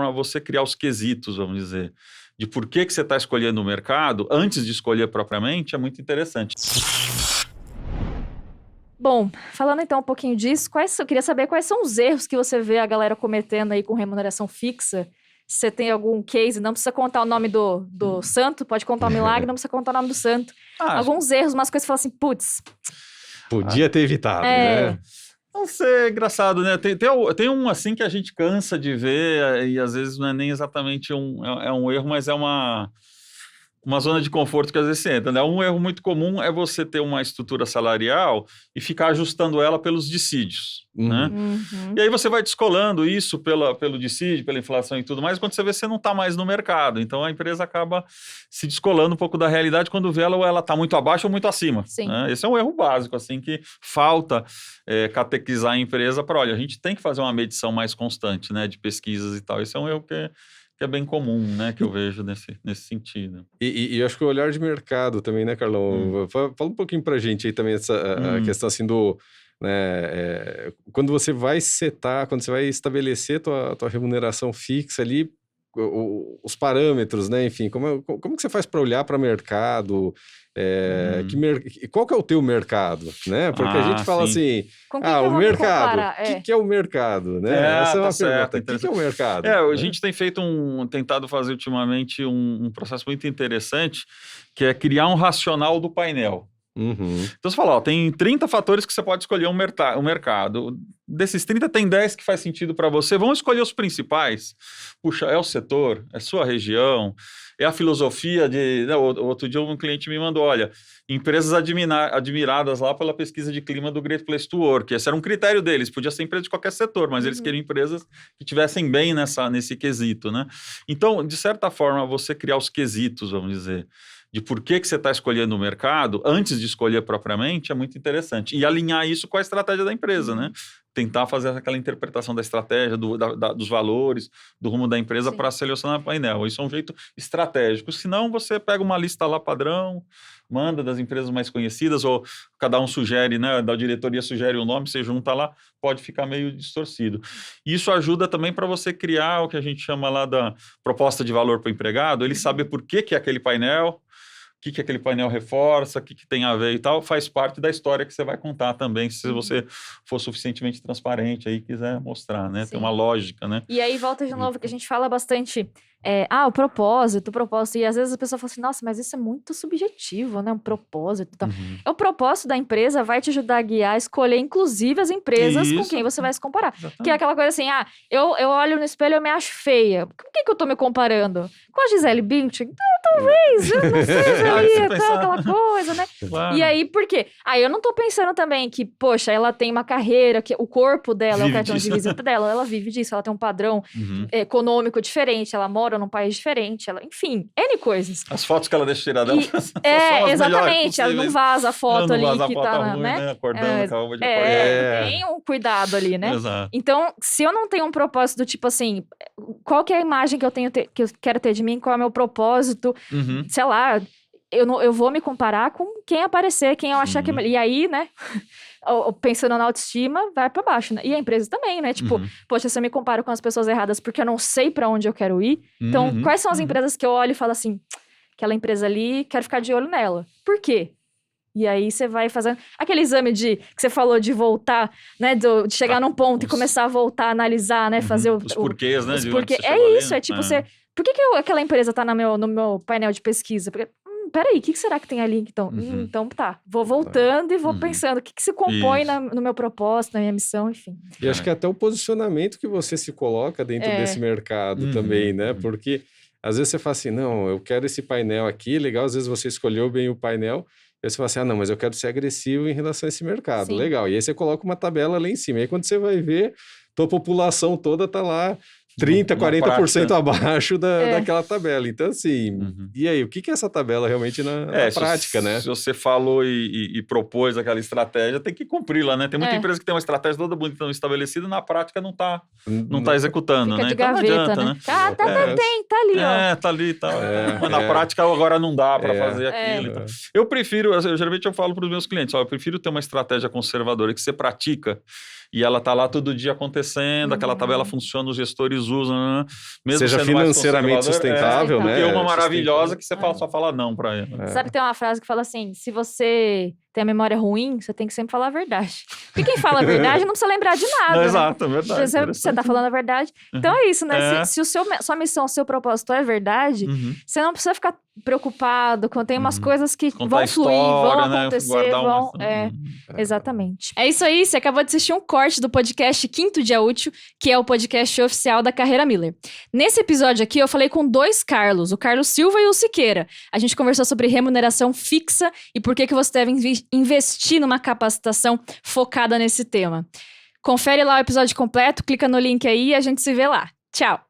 forma, você criar os quesitos, vamos dizer, de por que você está escolhendo o mercado, antes de escolher propriamente, é muito interessante. Bom, falando então um pouquinho disso, eu queria saber quais são os erros que você vê a galera cometendo aí com remuneração fixa. Se você tem algum case, não precisa contar o nome do santo, pode contar o milagre, não precisa contar o nome do santo. Alguns erros, umas coisas que você fala assim, putz... Podia ter evitado, né? Não sei, engraçado, né? Tem um assim que a gente cansa de ver e às vezes não é nem exatamente um erro, mas é uma zona de conforto que às vezes você entra, né? Um erro muito comum é você ter uma estrutura salarial e ficar ajustando ela pelos dissídios, né? E aí você vai descolando isso pelo dissídio, pela inflação e tudo mais, quando você vê, você não está mais no mercado. Então a empresa acaba se descolando um pouco da realidade quando vê ela ou ela está muito abaixo ou muito acima. Né? Esse é um erro básico, assim, que falta catequizar a empresa para, olha, a gente tem que fazer uma medição mais constante, né, de pesquisas e tal. Esse é um erro que é bem comum, né, que eu vejo nesse sentido. E eu acho que o olhar de mercado também, né, Carlão? Fala um pouquinho pra gente aí também a questão assim do... Né, quando você vai quando você vai estabelecer tua remuneração fixa ali, os parâmetros, né, enfim, como que você faz para olhar para mercado? Qual que é o teu mercado, né? Porque a gente fala assim, o mercado, o que é o mercado, né? Essa é uma pergunta, o que é o mercado? A gente tem tentado fazer ultimamente um processo muito interessante, que é criar um racional do painel. Então você fala, tem 30 fatores que você pode escolher um mercado. Desses 30, tem 10 que faz sentido para você. Vamos escolher os principais. Puxa, é o setor, é sua região, é a filosofia de... Outro dia um cliente me mandou, olha, empresas admiradas lá pela pesquisa de clima do Great Place to Work. Esse era um critério deles, podia ser empresa de qualquer setor, mas eles queriam empresas que tivessem bem nesse quesito, né? Então, de certa forma, você criar os quesitos, vamos dizer, de por que você está escolhendo o mercado, antes de escolher propriamente, é muito interessante. E alinhar isso com a estratégia da empresa, né? Tentar fazer aquela interpretação da estratégia, dos valores, do rumo da empresa para selecionar o painel. Isso é um jeito estratégico. Senão, você pega uma lista lá padrão, manda das empresas mais conhecidas, ou cada um sugere, né? Da diretoria sugere o nome, você junta lá, pode ficar meio distorcido. Isso ajuda também para você criar o que a gente chama lá da proposta de valor para o empregado, ele saber por que é aquele painel, o que aquele painel reforça, o que tem a ver e tal, faz parte da história que você vai contar também, se você for suficientemente transparente aí, quiser mostrar, né? Tem uma lógica, né? E aí volta de novo, que a gente fala bastante, o propósito, e às vezes a pessoa fala assim, nossa, mas isso é muito subjetivo, né? Um propósito e tal. O propósito da empresa vai te ajudar a guiar, a escolher, inclusive, as empresas com quem você vai se comparar. Exatamente. Que é aquela coisa assim, eu olho no espelho e eu me acho feia. Com quem que eu tô me comparando? Com a Gisele Bündchen? Talvez, eu não sei, aquela coisa, né? Claro. E aí, por quê? Eu não tô pensando também que, poxa, ela tem uma carreira, que o corpo dela, o cartão de visita dela, ela vive disso, ela tem um padrão econômico diferente, ela mora num país diferente, enfim, N coisas. As fotos que ela deixa tirar dela exatamente, ela não vaza a foto ali que tá, ruim, né? Acordando, calma de acordar. Tem um cuidado ali, né? Exato. Então, se eu não tenho um propósito do tipo assim, qual que é a imagem que eu quero ter de mim, qual é o meu propósito, sei lá, eu vou me comparar com quem aparecer, quem eu achar que é melhor. E aí, né, pensando na autoestima, vai pra baixo, né? E a empresa também, né? Tipo, poxa, se eu me comparo com as pessoas erradas porque eu não sei pra onde eu quero ir. Então, quais são as empresas que eu olho e falo assim, aquela empresa ali, quero ficar de olho nela. Por quê? E aí você vai fazendo aquele exame que você falou de voltar, né? De chegar num ponto e começar a voltar, analisar, né? Fazer os porquês, né? Porque isso, é tipo você... Por que aquela empresa tá no meu painel de pesquisa? Porque, peraí, o que será que tem ali? Então, então tá, vou voltando e vou pensando o que se compõe no meu propósito, na minha missão, enfim. E acho que até o posicionamento que você se coloca dentro desse mercado também, né? Porque às vezes você fala assim, não, eu quero esse painel aqui, legal, às vezes você escolheu bem o painel, aí você fala assim, não, mas eu quero ser agressivo em relação a esse mercado, legal. E aí você coloca uma tabela lá em cima, e aí quando você vai ver, tua população toda tá lá 30%, 40% abaixo daquela tabela. Então, assim, e aí, o que é essa tabela realmente na prática, né? Se você falou e propôs aquela estratégia, tem que cumpri-la, né? Tem muita empresa que tem uma estratégia toda bonita estabelecida e na prática não tá executando, fica né? de gaveta, então não adianta, né? Tá ali, ó. Tá ali e tal. Mas na prática agora não dá para fazer aquilo. Então. Eu prefiro, geralmente eu falo para os meus clientes, eu prefiro ter uma estratégia conservadora que você pratica e ela tá lá todo dia acontecendo, aquela tabela funciona, os gestores usam, mesmo seja sendo financeiramente sustentável, né? Tem uma maravilhosa que você só fala não para ela. Sabe que tem uma frase que fala assim, se você tem a memória ruim, você tem que sempre falar a verdade. Porque quem fala a verdade não precisa lembrar de nada. Exato, é verdade. Você tá falando a verdade. Então é isso, né? Se sua missão, o seu propósito é verdade, você não precisa ficar preocupado quando tem umas coisas que vão fluir, vão acontecer, vão... Exatamente. É isso aí, você acabou de assistir um corte do podcast Quinto Dia Útil, que é o podcast oficial da Carreira Miller. Nesse episódio aqui, eu falei com 2 Carlos, o Carlos Silva e o Siqueira. A gente conversou sobre remuneração fixa e por que você deve investir numa capacitação focada nesse tema. Confere lá o episódio completo, clica no link aí e a gente se vê lá. Tchau!